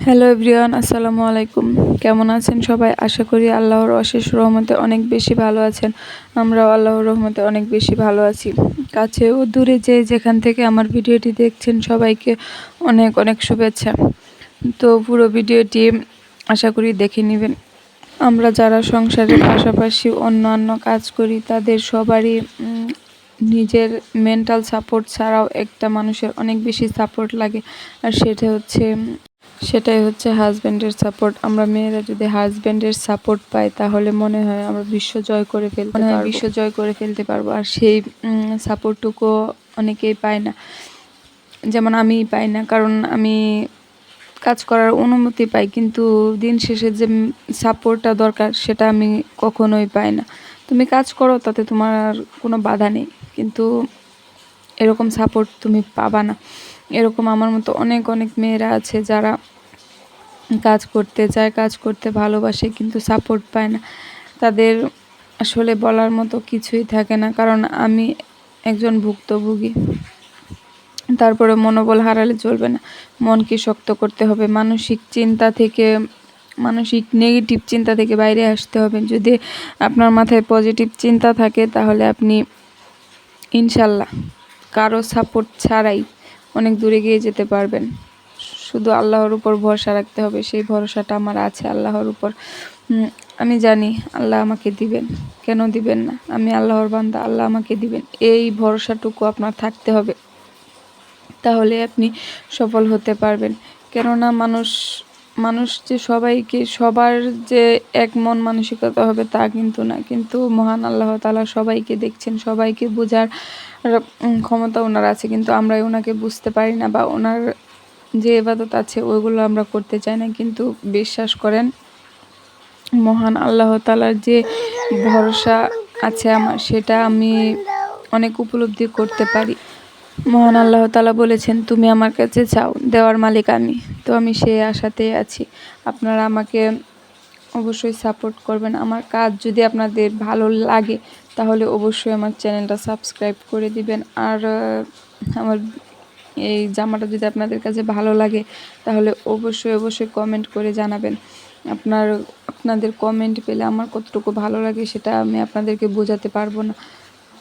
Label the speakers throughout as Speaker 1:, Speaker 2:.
Speaker 1: Hello everyone, আসসালামু আলাইকুম। কেমন আছেন সবাই? আশা করি আল্লাহর অশেষ রহমতে অনেক বেশি ভালো আছেন। আমরাও আল্লাহর রহমতে অনেক বেশি ভালো আছি। কাছে ও দূরে যে যেখান থেকে আমার ভিডিওটি দেখছেন সবাইকে অনেক অনেক শুভেচ্ছা। তো পুরো ভিডিওটি আশা করি দেখে নেবেন। আমরা যারা সংসারের পাশাপাশি অন্যান্য কাজ করি তাদের সবারই নিজের মেন্টাল সাপোর্ট ছাড়াও একটা মানুষের অনেক বেশি সাপোর্ট লাগে, আর সেটাই হচ্ছে হাজব্যান্ডের সাপোর্ট। আমরা মেয়েরা যদি হাজব্যান্ডের সাপোর্ট পাই তাহলে মনে হয় আমরা বিশ্ব জয় করে ফেলতে পারবো। আর সেই সাপোর্টটুকু অনেকেই পায় না, যেমন আমি পাই না, কারণ আমি কাজ করার অনুমতি পাই কিন্তু দিন শেষে যে সাপোর্টটা দরকার সেটা আমি কখনোই পাই না। তুমি কাজ করো, তাতে তোমার কোনো বাধা নেই, কিন্তু এরকম সাপোর্ট তুমি পাবা না। এরকম আমার মতো অনেক অনেক মেয়েরা আছে যারা কাজ করতে চায়, কাজ করতে ভালোবাসে, কিন্তু সাপোর্ট পায় না। তাদের আসলে বলার মতো কিছুই থাকে না, কারণ আমি একজন ভুক্তভোগী। তারপরে মনোবল হারালে চলবে না, মনকে শক্ত করতে হবে, মানসিক নেগেটিভ চিন্তা থেকে বাইরে আসতে হবে। যদি আপনার মাথায় পজিটিভ চিন্তা থাকে তাহলে আপনি ইনশাল্লাহ কারো সাপোর্ট ছাড়াই অনেক দূরে গিয়ে যেতে পারবেন। শুধু আল্লাহর উপর ভরসা রাখতে হবে, সেই ভরসাটা আমার আছে আল্লাহর উপর। আমি জানি আল্লাহ আমাকে দিবেন, কেন দিবেন না? আমি আল্লাহর বান্দা, আল্লাহ আমাকে দিবেন, এই ভরসাটুকু আপনার থাকতে হবে, তাহলে আপনি সফল হতে পারবেন। কেননা মানুষ যে সবার যে এক মন মানসিকতা হবে তা কিন্তু না, কিন্তু মহান আল্লাহ তাআলা সবাইকে দেখছেন, সবাইকে বোঝার ক্ষমতা ওনার আছে, কিন্তু আমরাই ওনাকে বুঝতে পারি না, বা ওনার যে ইবাদত আছে ওইগুলো আমরা করতে চাই না। কিন্তু বিশ্বাস করেন, মহান আল্লাহ তাআলার যে ভরসা আছে আমার, সেটা আমি অনেক উপলব্ধি করতে পারি। মহান আল্লাহ তাআলা বলেছেন, তুমি আমার কাছে চাও, দেওয়ার মালিক আমি। তো আমি সেই আশাতেই আছি। আপনারা আমাকে অবশ্যই সাপোর্ট করবেন। আমার কাজ যদি আপনাদের ভালো লাগে তাহলে অবশ্যই আমার চ্যানেলটা সাবস্ক্রাইব করে দিবেন। আর আমার এই জামাটা যদি আপনাদের কাছে ভালো লাগে তাহলে অবশ্যই কমেন্ট করে জানাবেন। আপনাদের কমেন্ট পেলে আমার কতটুকু ভালো লাগে সেটা আমি আপনাদেরকে বোঝাতে পারবো না।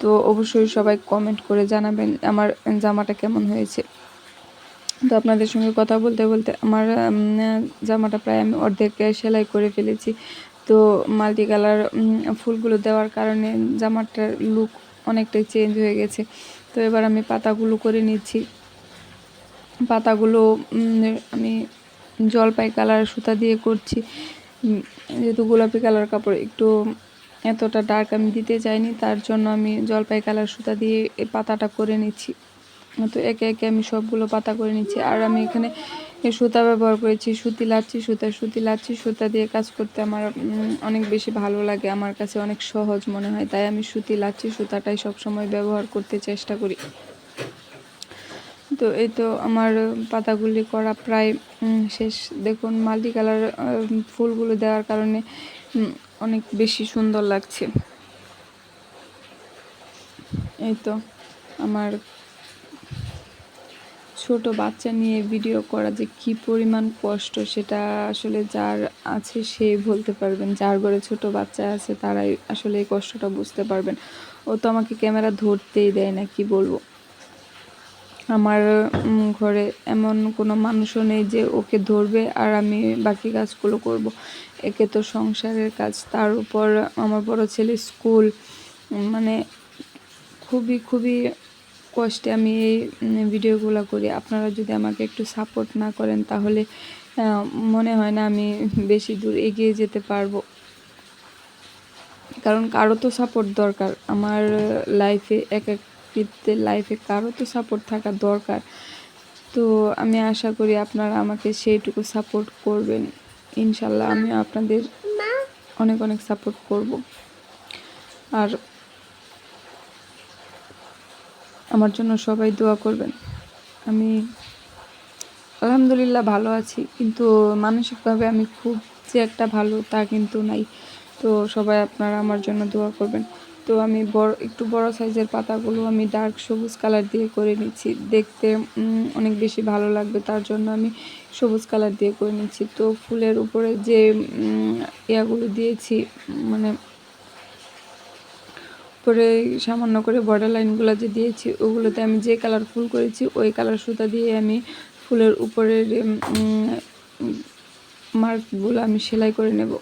Speaker 1: তো অবশ্যই সবাই কমেন্ট করে জানাবেন আমার জামাটা কেমন হয়েছে। তো আপনাদের সঙ্গে কথা বলতে বলতে আমার জামাটা প্রায় আমি অর্ধেক সেলাই করে ফেলেছি। তো মাল্টি কালার ফুলগুলো দেওয়ার কারণে জামাটার লুক অনেকটাই চেঞ্জ হয়ে গেছে। তো এবার আমি পাতাগুলো করে নিচ্ছি। পাতাগুলো আমি জলপাই কালার সুতা দিয়ে করছি, যেহেতু গোলাপি কালার কাপড় একটু এতটা ডার্ক আমি দিতে চাইনি, তার জন্য আমি জলপাই কালার সুতা দিয়ে এই পাতাটা করে নিচ্ছি। তো একে একে আমি সবগুলো পাতা করে নিচ্ছি। আর আমি এখানে সুতা ব্যবহার করেছি, সুতি লাচ্ছি সুতা দিয়ে কাজ করতে আমার অনেক বেশি ভালো লাগে, আমার কাছে অনেক সহজ মনে হয়, তাই আমি সুতি লাচ্ছি সুতাটাই সবসময় ব্যবহার করতে চেষ্টা করি। তো এই তো আমার পাতাগুলি করা প্রায় শেষ। দেখুন, মাল্টি কালার ফুলগুলো দেওয়ার কারণে অনেক বেশি সুন্দর লাগছে। এই তো আমার ছোট বাচ্চা নিয়ে ভিডিও করা যে কি পরিমাণ কষ্ট, সেটা আসলে যার আছে সে বলতে পারবেন, যার ঘরে ছোট বাচ্চা আছে তারাই আসলে এই কষ্টটা বুঝতে পারবেন। ও তো আমাকে ক্যামেরা ধরতেই দেয় না, কি বলবো। আমার ঘরে এমন কোনো মানুষও নেই যে ওকে ধরবে আর আমি বাকি কাজগুলো করব। একে তো সংসারের কাজ, তার উপর আমার বড় ছেলে স্কুল, মানে খুবই কষ্টে আমি এই ভিডিওগুলো করি। আপনারা যদি আমাকে একটু সাপোর্ট না করেন তাহলে মনে হয় না আমি বেশি দূর এগিয়ে যেতে পারবো, কারণ কারো তো সাপোর্ট দরকার। আমার লাইফে কারো তো সাপোর্ট থাকা দরকার। তো আমি আশা করি আপনারা আমাকে সেইটুকু সাপোর্ট করবেন। ইনশাল্লাহ আমি আপনাদের অনেক অনেক সাপোর্ট করব। আর আমার জন্য সবাই দোয়া করবেন। আমি আলহামদুলিল্লাহ ভালো আছি, কিন্তু মানসিকভাবে আমি খুব যে একটা ভালো তা কিন্তু নাই। তো সবাই আপনারা আমার জন্য দোয়া করবেন। তো আমি একটু বড় সাইজের পাতাগুলো আমি ডার্ক সবুজ কালার দিয়ে করে নিচ্ছি, দেখতে অনেক বেশি ভালো লাগবে, তার জন্য আমি সবুজ কালার দিয়ে করে নিচ্ছি। তো ফুলের উপরে যে ইয়াগুলো দিয়েছি, মানে উপরে সামান্য করে বর্ডার লাইনগুলো যে দিয়েছি, ওগুলোতে আমি যে কালার ফুল করেছি ওই কালার সুতা দিয়ে আমি ফুলের উপরের মার্কগুলো আমি সেলাই করে নেব।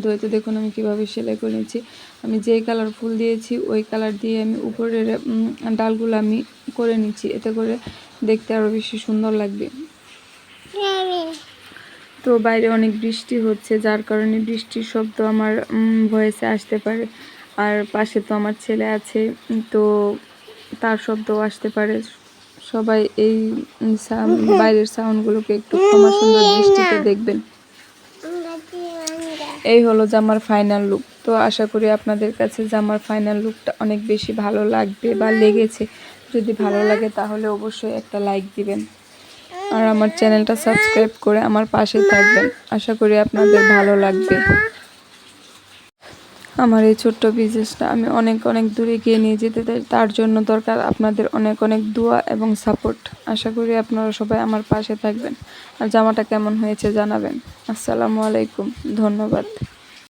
Speaker 1: তো এতে দেখুন আমি কিভাবে সেলাই করে নিচ্ছি। আমি যেই কালার ফুল দিয়েছি ওই কালার দিয়ে আমি উপরের ডালগুলো আমি করে নিচ্ছি, এতে করে দেখতে আরও বেশি সুন্দর লাগবে। তো বাইরে অনেক বৃষ্টি হচ্ছে, যার কারণে বৃষ্টির শব্দ আমার ভয়েসে আসতে পারে। আর পাশে তো আমার ছেলে আছে, তো তার শব্দও আসতে পারে। সবাই এই বাইরের সাউন্ডগুলোকে একটু ক্ষমা সুন্দর দৃষ্টিতে দেখবেন। এই হলো জামার ফাইনাল লুক। তো আশা করি আপনাদের কাছে জামার ফাইনাল লুকটা অনেক বেশি ভালো লাগবে বা লেগেছে। যদি ভালো লাগে তাহলে অবশ্যই একটা লাইক দিবেন, আর আমার চ্যানেলটা সাবস্ক্রাইব করে আমার পাশে থাকবেন। আশা করি আপনাদের ভালো লাগবে। আমার এই ছোট্ট বিজনেসটা আমি অনেক অনেক দূরে গিয়ে নিয়ে যেতে চাই, তার জন্য দরকার আপনাদের অনেক অনেক দোয়া এবং সাপোর্ট। আশা করি আপনারা সবাই আমার পাশে থাকবেন, আর জামাটা কেমন হয়েছে জানাবেন। আসসালামু আলাইকুম, ধন্যবাদ।